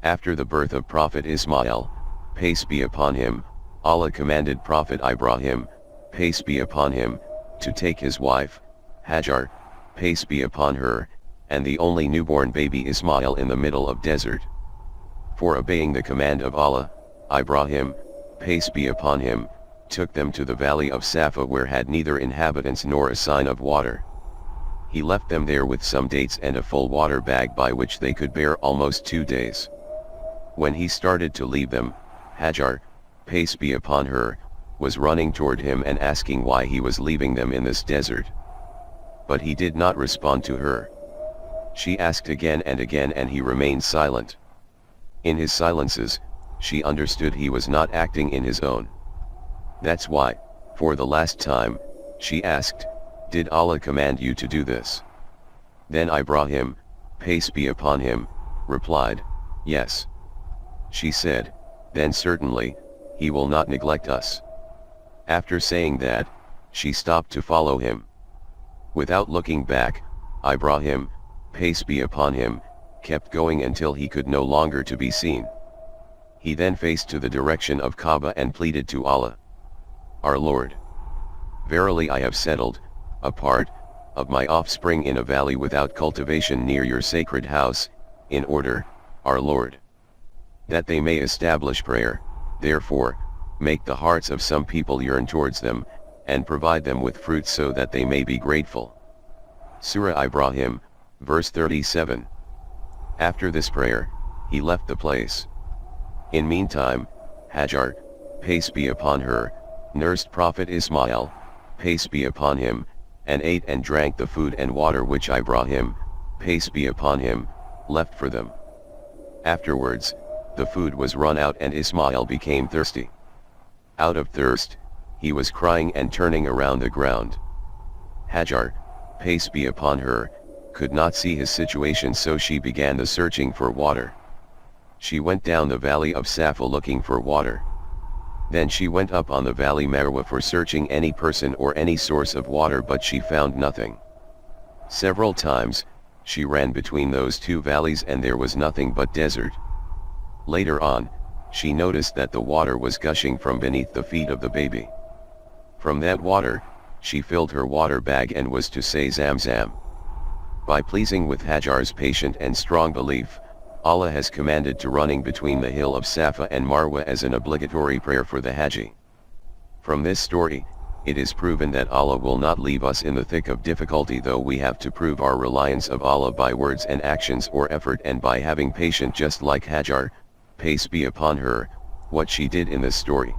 After the birth of Prophet Ismail, peace be upon him, Allah commanded Prophet Ibrahim, peace be upon him, to take his wife, Hagar, peace be upon her, and the only newborn baby Ismail in the middle of desert. For obeying the command of Allah, Ibrahim, peace be upon him, took them to the valley of Safa where had neither inhabitants nor a sign of water. He left them there with some dates and a full water bag by which they could bear almost 2 days. When he started to leave them, Hagar, peace be upon her, was running toward him and asking why he was leaving them in this desert. But he did not respond to her. She asked again and again and he remained silent. In his silences, she understood he was not acting in his own. That's why, for the last time, she asked, "Did Allah command you to do this?" Then Ibrahim, peace be upon him, replied, "Yes." She said, "Then certainly, he will not neglect us." After saying that, she stopped to follow him. Without looking back, Ibrahim, peace be upon him, kept going until he could no longer to be seen. He then faced to the direction of Kaaba and pleaded to Allah, "Our Lord, verily I have settled a part of my offspring in a valley without cultivation near your sacred house, in order, our Lord, that they may establish prayer. Therefore, make the hearts of some people yearn towards them, and provide them with fruit so that they may be grateful." Surah Ibrahim, verse 37. After this prayer, he left the place. In meantime, Hagar, peace be upon her, nursed Prophet Ismail, peace be upon him, and ate and drank the food and water which Ibrahim, peace be upon him, left for them. Afterwards, the food was run out and Ismail became thirsty. Out of thirst, he was crying and turning around the ground. Hagar, peace be upon her, could not see his situation, so she began the searching for water. She went down the valley of Safa looking for water. Then she went up on the valley Marwa for searching any person or any source of water, but she found nothing. Several times, she ran between those two valleys and there was nothing but desert. Later on, she noticed that the water was gushing from beneath the feet of the baby. From that water, she filled her water bag and was to say Zamzam. By pleasing with Hagar's patient and strong belief, Allah has commanded to running between the hill of Safa and Marwa as an obligatory prayer for the Haji. From this story, it is proven that Allah will not leave us in the thick of difficulty, though we have to prove our reliance of Allah by words and actions or effort, and by having patience, just like Hagar, peace be upon her, what she did in this story.